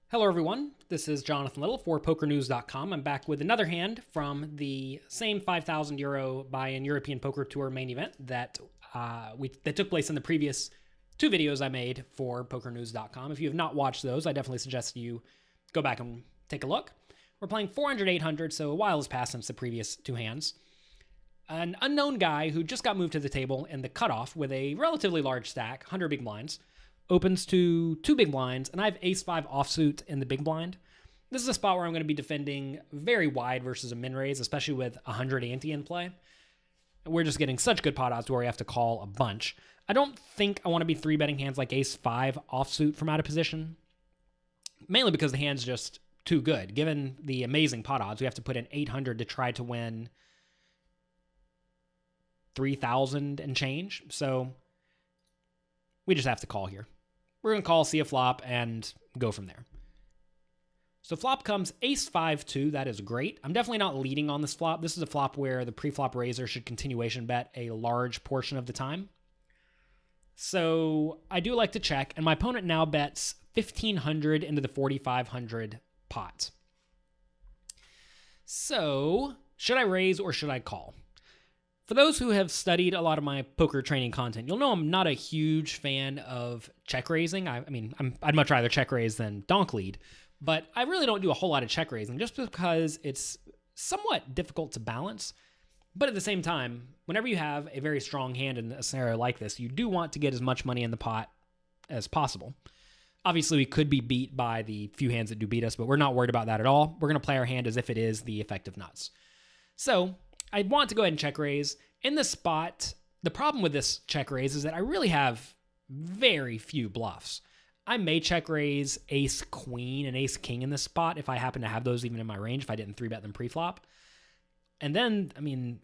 Hello, everyone. This is Jonathan Little for PokerNews.com. I'm back with another hand from the same €5,000 buy-in European Poker Tour main event that took place in the previous two videos I made for PokerNews.com. If you have not watched those, I definitely suggest you go back and take a look. We're playing 400, 800, so a while has passed since the previous two hands. An unknown guy who just got moved to the table in the cutoff with a relatively large stack, 100 big blinds, opens to two big blinds, and I have ace-5 offsuit in the big blind. This is a spot where I'm going to be defending very wide versus a min raise, especially with 100 ante in play. We're just getting such good pot odds where we have to call a bunch. I don't think I want to be 3-betting hands like ace-5 offsuit from out of position, mainly because the hand's just too good. Given the amazing pot odds, we have to put in 800 to try to win 3,000 and change, so we just have to call here. We're going to call, see a flop, and go from there. So flop comes ace-5-2. That is great. I'm definitely not leading on this flop. This is a flop where the pre-flop raiser should continuation bet a large portion of the time. So I do like to check, and my opponent now bets 1,500 into the 4,500 pot. So should I raise or should I call? For those who have studied a lot of my poker training content, you'll know I'm not a huge fan of check raising. I'd much rather check raise than donk lead, but I really don't do a whole lot of check raising just because it's somewhat difficult to balance. But at the same time, whenever you have a very strong hand in a scenario like this, you do want to get as much money in the pot as possible. Obviously, we could be beat by the few hands that do beat us, but we're not worried about that at all. We're going to play our hand as if it is the effective nuts. So I want to go ahead and check raise. In this spot, the problem with this check raise is that I really have very few bluffs. I may check raise ace queen and ace king in this spot if I happen to have those even in my range, if I didn't 3-bet them pre-flop. And then,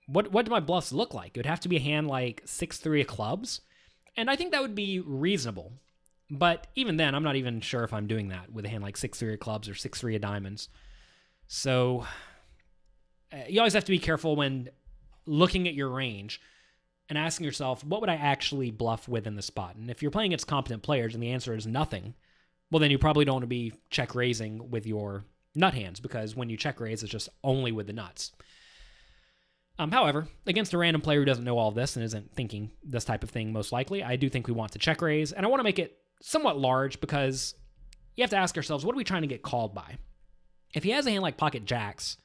what do my bluffs look like? It would have to be a hand like 6-3 of clubs, and I think that would be reasonable. But even then, I'm not even sure if I'm doing that with a hand like 6-3 of clubs or 6-3 of diamonds. So you always have to be careful when looking at your range and asking yourself, what would I actually bluff with in the spot? And if you're playing against competent players and the answer is nothing, well, then you probably don't want to be check raising with your nut hands, because when you check raise, it's just only with the nuts. However, against a random player who doesn't know all of this and isn't thinking this type of thing most likely, I do think we want to check raise, and I want to make it somewhat large because you have to ask ourselves, what are we trying to get called by? If he has a hand like pocket jacks,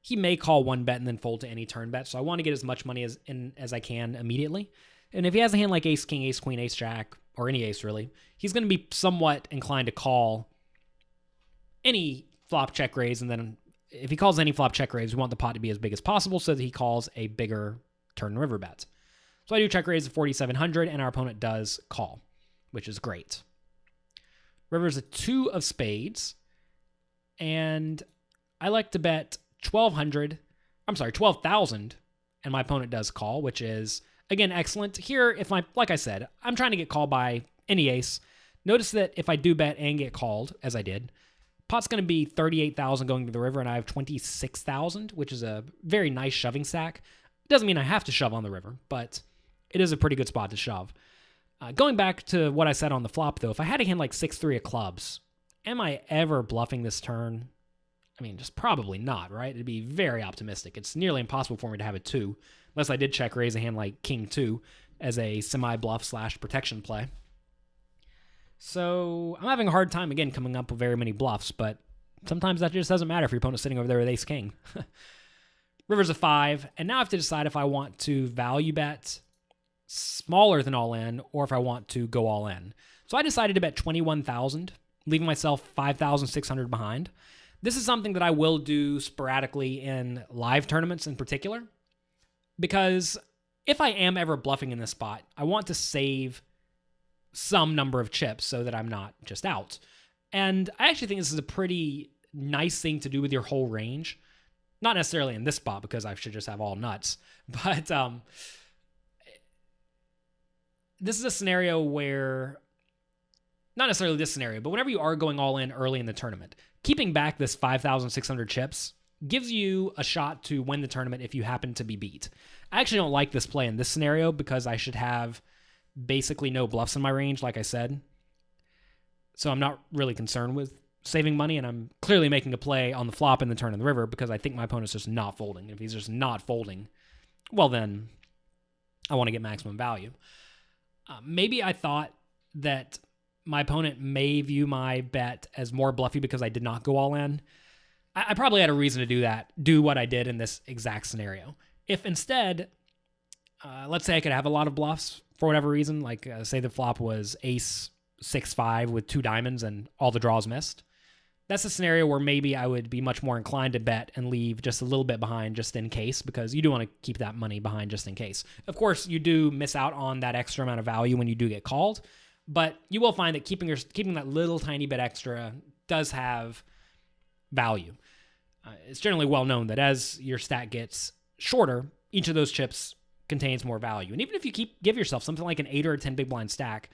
he may call one bet and then fold to any turn bet, so I want to get as much money as I can immediately. And if he has a hand like ace king, ace queen, ace jack, or any ace really, he's going to be somewhat inclined to call any flop check raise, and then if he calls any flop check raise, we want the pot to be as big as possible so that he calls a bigger turn river bet. So I do check raise at 4,700, and our opponent does call, which is great. River's a 2 of spades, and I like to bet 12,000, and my opponent does call, which is, again, excellent. Here, like I said, I'm trying to get called by any ace. Notice that if I do bet and get called, as I did, pot's going to be 38,000 going to the river, and I have 26,000, which is a very nice shoving stack. It doesn't mean I have to shove on the river, but it is a pretty good spot to shove. Going back to what I said on the flop, though, if I had a hand like 6-3 of clubs, am I ever bluffing this turn? Just probably not, right? It'd be very optimistic. It's nearly impossible for me to have a 2, unless I did check raise a hand like king 2 as a semi-bluff / protection play. So I'm having a hard time, again, coming up with very many bluffs, but sometimes that just doesn't matter if your opponent's sitting over there with ace king. River's a 5, and now I have to decide if I want to value bet smaller than all in or if I want to go all in. So I decided to bet 21,000, leaving myself 5,600 behind. This is something that I will do sporadically in live tournaments in particular, because if I am ever bluffing in this spot, I want to save some number of chips so that I'm not just out. And I actually think this is a pretty nice thing to do with your whole range. Not necessarily in this spot, because I should just have all nuts, but this is a scenario where, not necessarily this scenario, but whenever you are going all in early in the tournament, keeping back this 5,600 chips gives you a shot to win the tournament if you happen to be beat. I actually don't like this play in this scenario because I should have basically no bluffs in my range, like I said. So I'm not really concerned with saving money, and I'm clearly making a play on the flop and the turn in the river because I think my opponent's just not folding. If he's just not folding, well, then I want to get maximum value. Maybe I thought that my opponent may view my bet as more bluffy because I did not go all in. I probably had a reason to do what I did in this exact scenario. If instead, let's say I could have a lot of bluffs for whatever reason, like say the flop was ace 6-5 with 2 diamonds and all the draws missed. That's a scenario where maybe I would be much more inclined to bet and leave just a little bit behind just in case, because you do want to keep that money behind just in case. Of course, you do miss out on that extra amount of value when you do get called, but you will find that keeping that little tiny bit extra does have value. It's generally well known that as your stack gets shorter, each of those chips contains more value. And even if you give yourself something like an 8 or a 10 big blind stack,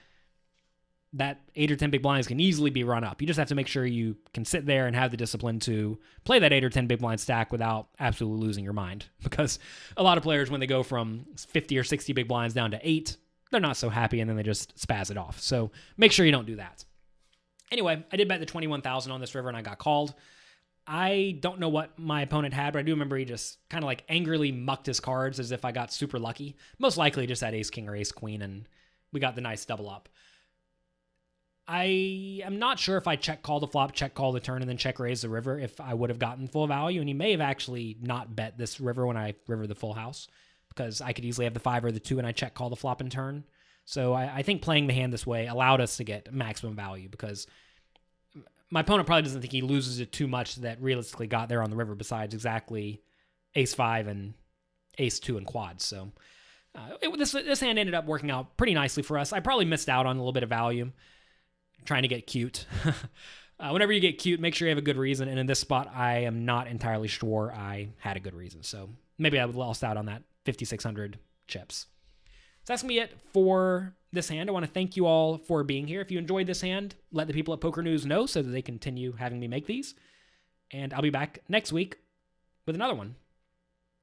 that 8 or 10 big blinds can easily be run up. You just have to make sure you can sit there and have the discipline to play that 8 or 10 big blind stack without absolutely losing your mind. Because a lot of players, when they go from 50 or 60 big blinds down to 8, they're not so happy and then they just spaz it off. So make sure you don't do that. Anyway, I did bet the 21,000 on this river and I got called. I don't know what my opponent had, but I do remember he just kind of like angrily mucked his cards as if I got super lucky. Most likely just had ace king or ace queen and we got the nice double up. I am not sure if I check call the flop, check call the turn, and then check raise the river if I would have gotten full value. And he may have actually not bet this river when I river the full house, because I could easily have the 5 or the 2 and I check call the flop and turn. So I think playing the hand this way allowed us to get maximum value, because my opponent probably doesn't think he loses it too much that realistically got there on the river besides exactly ace 5 and ace 2 and quads. So this hand ended up working out pretty nicely for us. I probably missed out on a little bit of value trying to get cute. Whenever you get cute, make sure you have a good reason. And in this spot, I am not entirely sure I had a good reason. So maybe I would lost out on that 5,600 chips. So that's going to be it for this hand. I want to thank you all for being here. If you enjoyed this hand, let the people at Poker News know so that they continue having me make these. And I'll be back next week with another one.